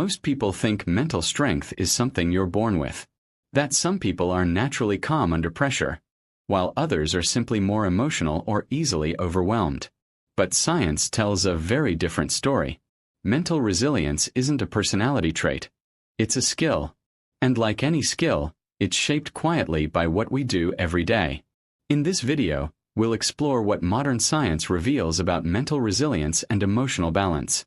Most people think mental strength is something you're born with. That some people are naturally calm under pressure, while others are simply more emotional or easily overwhelmed. But science tells a very different story. Mental resilience isn't a personality trait. It's a skill. And like any skill, it's shaped quietly by what we do every day. In this video, we'll explore what modern science reveals about mental resilience and emotional balance.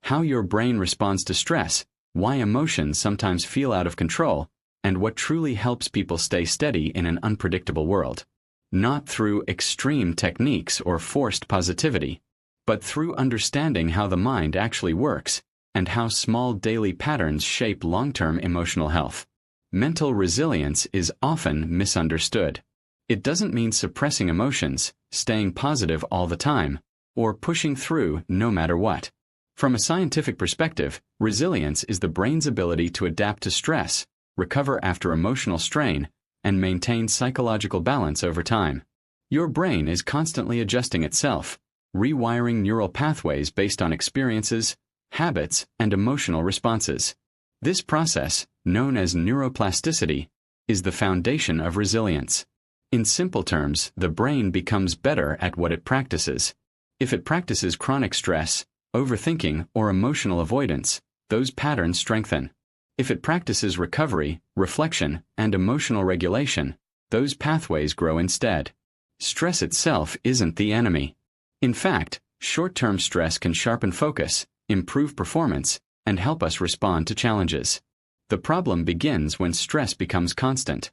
How your brain responds to stress, why emotions sometimes feel out of control, and what truly helps people stay steady in an unpredictable world. Not through extreme techniques or forced positivity, but through understanding how the mind actually works and how small daily patterns shape long-term emotional health. Mental resilience is often misunderstood. It doesn't mean suppressing emotions, staying positive all the time, or pushing through no matter what. From a scientific perspective, resilience is the brain's ability to adapt to stress, recover after emotional strain, and maintain psychological balance over time. Your brain is constantly adjusting itself, rewiring neural pathways based on experiences, habits, and emotional responses. This process, known as neuroplasticity, is the foundation of resilience. In simple terms, the brain becomes better at what it practices. If it practices chronic stress, overthinking, or emotional avoidance, those patterns strengthen. If it practices recovery, reflection, and emotional regulation, those pathways grow instead. Stress itself isn't the enemy. In fact, short-term stress can sharpen focus, improve performance, and help us respond to challenges. The problem begins when stress becomes constant.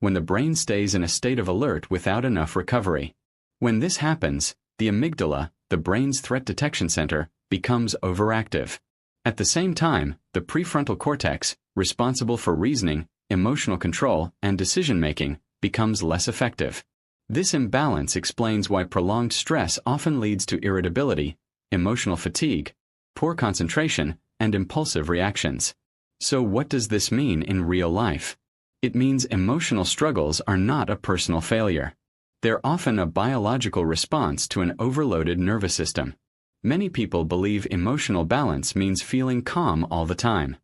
When the brain stays in a state of alert without enough recovery. When this happens, the amygdala, the brain's threat detection center, becomes overactive. At the same time, the prefrontal cortex, responsible for reasoning, emotional control, and decision-making, becomes less effective. This imbalance explains why prolonged stress often leads to irritability, emotional fatigue, poor concentration, and impulsive reactions. So what does this mean in real life? It means emotional struggles are not a personal failure. They're often a biological response to an overloaded nervous system. Many people believe emotional balance means feeling calm all the time.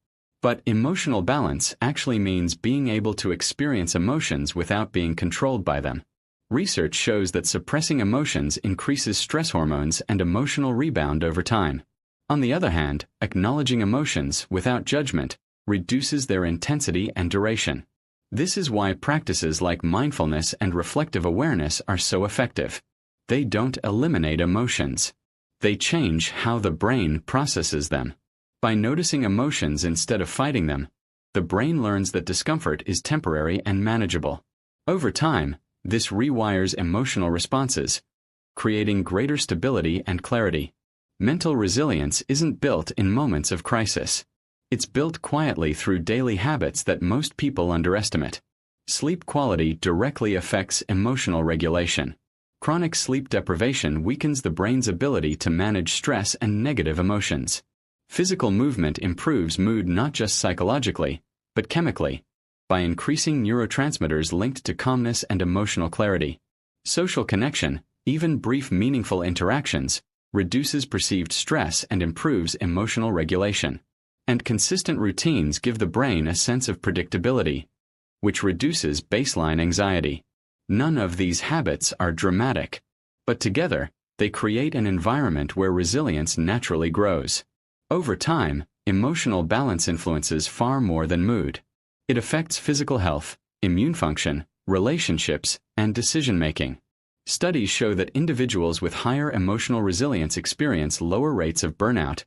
But emotional balance actually means being able to experience emotions without being controlled by them. Research shows that suppressing emotions increases stress hormones and emotional rebound over time. On the other hand, acknowledging emotions without judgment reduces their intensity and duration. This is why practices like mindfulness and reflective awareness are so effective. They don't eliminate emotions. They change how the brain processes them. By noticing emotions instead of fighting them, the brain learns that discomfort is temporary and manageable. Over time, this rewires emotional responses, creating greater stability and clarity. Mental resilience isn't built in moments of crisis. It's built quietly through daily habits that most people underestimate. Sleep quality directly affects emotional regulation. Chronic sleep deprivation weakens the brain's ability to manage stress and negative emotions. Physical movement improves mood not just psychologically, but chemically, by increasing neurotransmitters linked to calmness and emotional clarity. Social connection, even brief meaningful interactions, reduces perceived stress and improves emotional regulation. And consistent routines give the brain a sense of predictability, which reduces baseline anxiety. None of these habits are dramatic, but together, they create an environment where resilience naturally grows. Over time, emotional balance influences far more than mood. It affects physical health, immune function, relationships, and decision-making. Studies show that individuals with higher emotional resilience experience lower rates of burnout,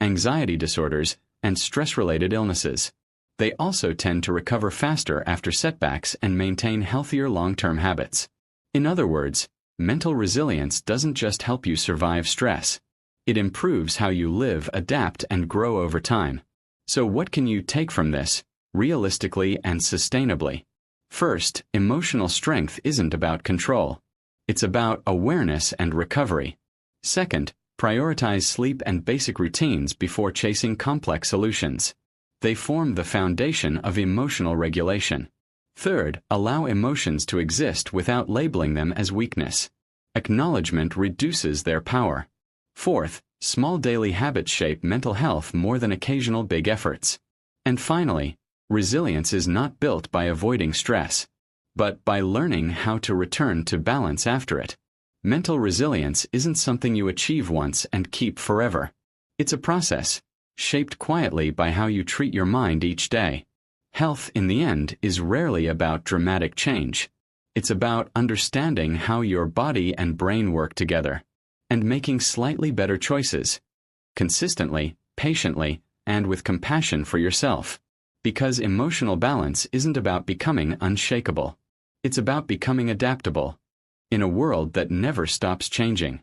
anxiety disorders, and stress-related illnesses. They also tend to recover faster after setbacks and maintain healthier long-term habits. In other words, mental resilience doesn't just help you survive stress. It improves how you live, adapt, and grow over time. So what can you take from this, realistically and sustainably? First, emotional strength isn't about control. It's about awareness and recovery. Second, prioritize sleep and basic routines before chasing complex solutions. They form the foundation of emotional regulation. Third, allow emotions to exist without labeling them as weakness. Acknowledgement reduces their power. Fourth, Small daily habits shape mental health more than occasional big efforts. And finally, resilience is not built by avoiding stress, but by learning how to return to balance after it. Mental resilience isn't something you achieve once and keep forever. It's a process, shaped quietly by how you treat your mind each day. Health, in the end, is rarely about dramatic change. It's about understanding how your body and brain work together, and making slightly better choices, consistently, patiently, and with compassion for yourself. Because emotional balance isn't about becoming unshakable. It's about becoming adaptable in a world that never stops changing.